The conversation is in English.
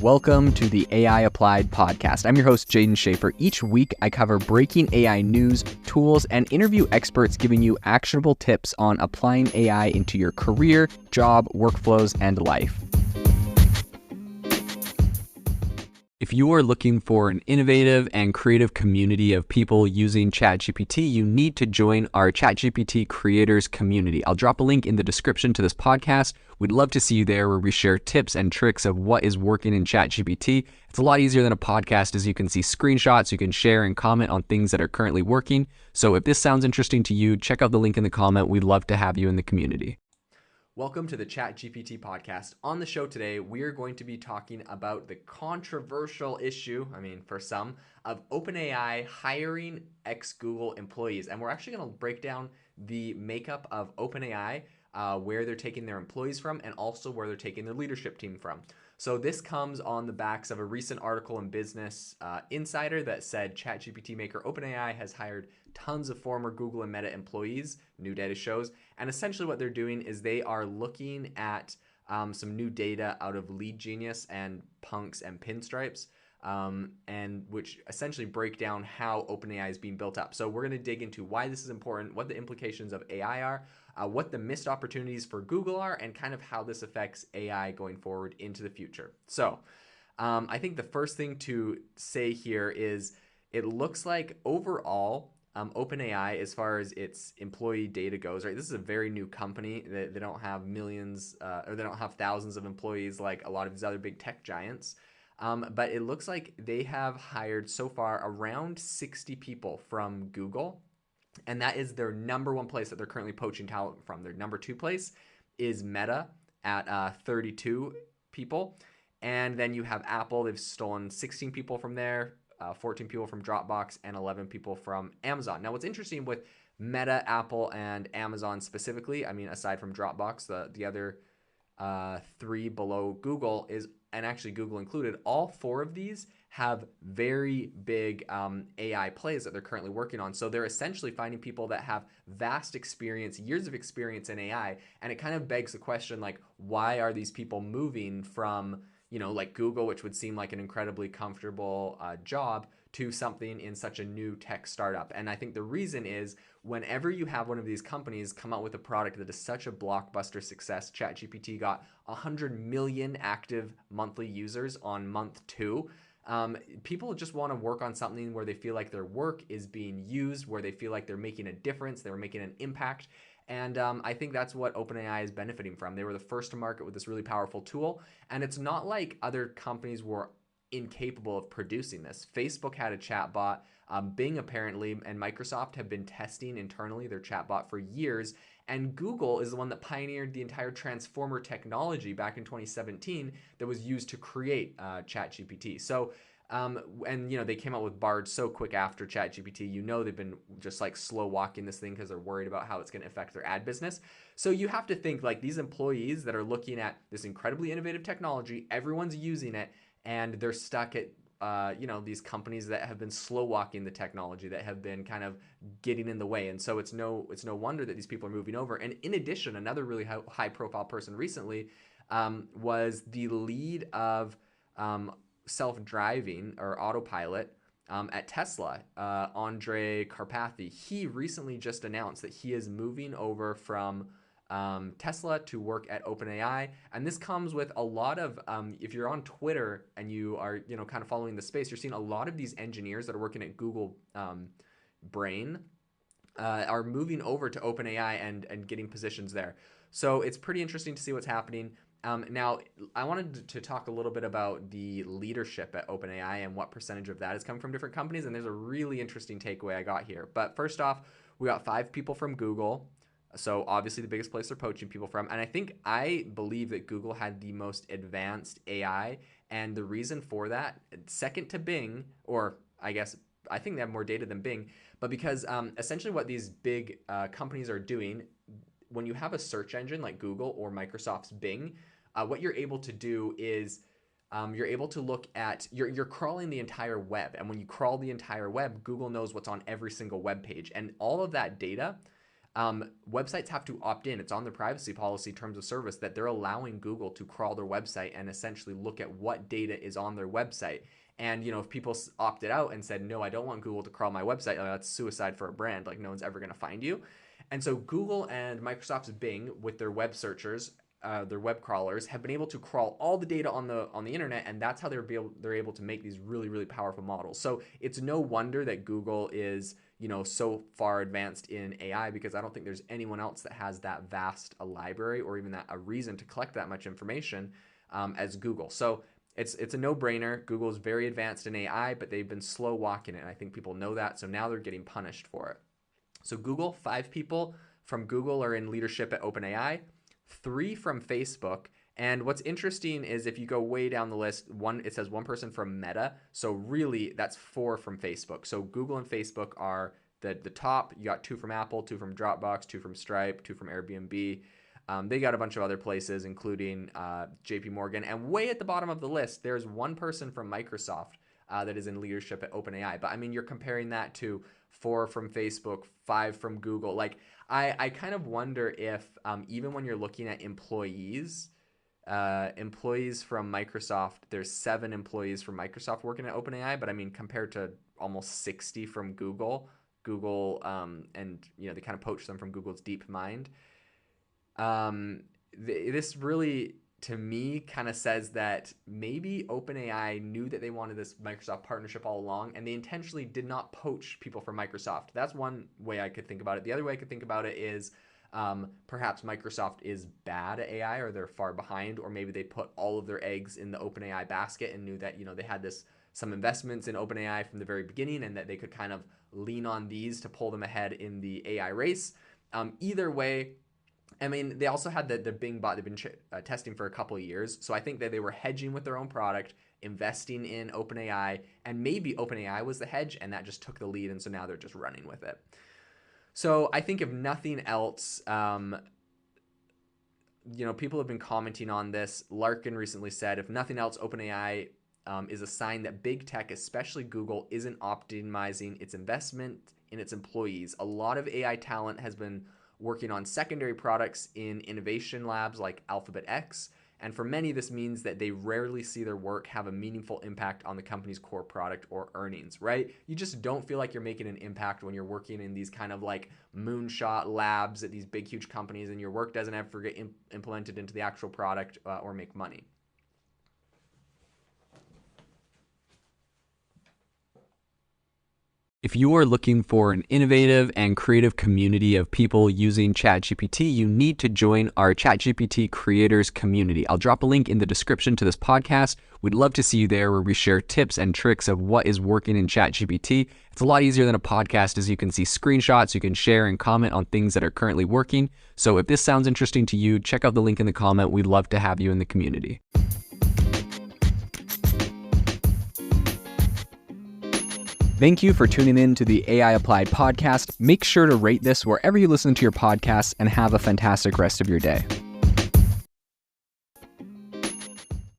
Welcome to the AI Applied podcast. I'm your host, Jaden Schaefer. Each week, I cover breaking AI news, tools, and interview experts giving you actionable tips on applying AI into your career, job, workflows, and life. If you are looking for an innovative and creative community of people using ChatGPT, you need to join our ChatGPT creators community. I'll drop a link in the description to this podcast. We'd love to see you there, where we share tips and tricks of what is working in ChatGPT. It's a lot easier than a podcast, as you can see screenshots, you can share and comment on things that are currently working. So if this sounds interesting to you, check out the link in the comment. We'd love to have you in the community. Welcome to the ChatGPT podcast. On the show today, we're going to be talking about the controversial issue, for some, of OpenAI hiring ex-Google employees. And we're actually going to break down the makeup of OpenAI, where they're taking their employees from, and also where they're taking their leadership team from. So this comes on the backs of a recent article in Business Insider that said ChatGPT maker OpenAI has hired tons of former Google and Meta employees, new data shows. And essentially what they're doing is they are looking at some new data out of Lead Genius and Punks and Pinstripes, and which essentially break down how OpenAI is being built up. So we're going to dig into why this is important, what the implications of AI are, what the missed opportunities for Google are, and kind of how this affects AI going forward into the future. So I think the first thing to say here is it looks like overall OpenAI, as far as its employee data goes, right? This is a very new company. They don't have millions or they don't have thousands of employees like a lot of these other big tech giants. But it looks like they have hired so far around 60 people from Google. And that is their number one place that they're currently poaching talent from. Their number two place is Meta at 32 people. And then you have Apple. They've stolen 16 people from there, 14 people from Dropbox, and 11 people from Amazon. Now, what's interesting with Meta, Apple, and Amazon specifically, aside from Dropbox, the other three below Google is, and actually Google included, all four of these have very big AI plays that they're currently working on. So they're essentially finding people that have vast experience, years of experience in AI. And it kind of begs the question, like, why are these people moving from, like Google, which would seem like an incredibly comfortable job, to something in such a new tech startup? And I think the reason is whenever you have one of these companies come out with a product that is such a blockbuster success, ChatGPT got 100 million active monthly users on month 2. People just want to work on something where they feel like their work is being used, where they feel like they're making a difference, they're making an impact. And I think that's what OpenAI is benefiting from. They were the first to market with this really powerful tool. And it's not like other companies were incapable of producing this. Facebook had a chatbot. Bing apparently and Microsoft have been testing internally their chatbot for years. And Google is the one that pioneered the entire transformer technology back in 2017 that was used to create ChatGPT. So, they came out with Bard so quick after ChatGPT. They've been just like slow walking this thing because they're worried about how it's going to affect their ad business. So you have to think like these employees that are looking at this incredibly innovative technology, everyone's using it, and they're stuck at these companies that have been slow walking the technology, that have been kind of getting in the way. And so it's no wonder that these people are moving over. And in addition, another really high profile person recently was the lead of self-driving or autopilot at Tesla, Andre Karpathy. He recently just announced that he is moving over from Tesla to work at OpenAI. And this comes with a lot of, if you're on Twitter and you are, kind of following the space, you're seeing a lot of these engineers that are working at Google Brain are moving over to OpenAI and getting positions there. So it's pretty interesting to see what's happening. Now, I wanted to talk a little bit about the leadership at OpenAI and what percentage of that is coming from different companies. And there's a really interesting takeaway I got here. But first off, we got 5 people from Google. So obviously the biggest place they're poaching people from. And I believe that Google had the most advanced AI. And the reason for that, second to Bing, or I think they have more data than Bing, but because essentially what these big companies are doing, when you have a search engine like Google or Microsoft's Bing, what you're able to do is you're able to look at, you're crawling the entire web. And when you crawl the entire web, Google knows what's on every single web page. And all of that data Websites have to opt in. It's on their privacy policy terms of service that they're allowing Google to crawl their website and essentially look at what data is on their website. And, if people opted out and said, no, I don't want Google to crawl my website, that's suicide for a brand. Like, no one's ever going to find you. And so Google and Microsoft's Bing, with their web searchers, their web crawlers, have been able to crawl all the data on the internet, and that's how they're able to make these really, really powerful models. So it's no wonder that Google is so far advanced in AI, because I don't think there's anyone else that has that vast a library or even a reason to collect that much information as Google. So it's a no-brainer. Google is very advanced in AI, but they've been slow walking it, and I think people know that. So now they're getting punished for it. So Google, 5 people from Google are in leadership at OpenAI, 3 from Facebook. And what's interesting is if you go way down the list, it says 1 person from Meta. So really that's 4 from Facebook. So Google and Facebook are the top. You got 2 from Apple, 2 from Dropbox, 2 from Stripe, 2 from Airbnb. They got a bunch of other places, including JP Morgan. And way at the bottom of the list, there's 1 person from Microsoft that is in leadership at OpenAI. But I mean, you're comparing that to 4 from Facebook, 5 from Google. Like, I kind of wonder if even when you're looking at employees from Microsoft, there's 7 employees from Microsoft working at OpenAI. But I mean, compared to almost 60 from Google, and they kind of poached them from Google's DeepMind. This really, to me, kind of says that maybe OpenAI knew that they wanted this Microsoft partnership all along, and they intentionally did not poach people from Microsoft. That's one way I could think about it. The other way I could think about it is perhaps Microsoft is bad at AI, or they're far behind, or maybe they put all of their eggs in the OpenAI basket and knew that they had some investments in OpenAI from the very beginning, and that they could kind of lean on these to pull them ahead in the AI race. Either way, I mean, they also had the Bing bot they've been testing for a couple of years. So I think that they were hedging with their own product, investing in OpenAI, and maybe OpenAI was the hedge, and that just took the lead, and so now they're just running with it. So I think if nothing else, people have been commenting on this. Larkin recently said, if nothing else, OpenAI is a sign that big tech, especially Google, isn't optimizing its investment in its employees. A lot of AI talent has been working on secondary products in innovation labs like Alphabet X. And for many, this means that they rarely see their work have a meaningful impact on the company's core product or earnings, right? You just don't feel like you're making an impact when you're working in these kind of like moonshot labs at these big, huge companies, and your work doesn't ever get implemented into the actual product or make money. If you are looking for an innovative and creative community of people using ChatGPT, you need to join our ChatGPT creators community. I'll drop a link in the description to this podcast. We'd love to see you there, where we share tips and tricks of what is working in ChatGPT. It's a lot easier than a podcast, as you can see screenshots, you can share and comment on things that are currently working. So if this sounds interesting to you, check out the link in the comment. We'd love to have you in the community. Thank you for tuning in to the AI Applied podcast. Make sure to rate this wherever you listen to your podcasts, and have a fantastic rest of your day.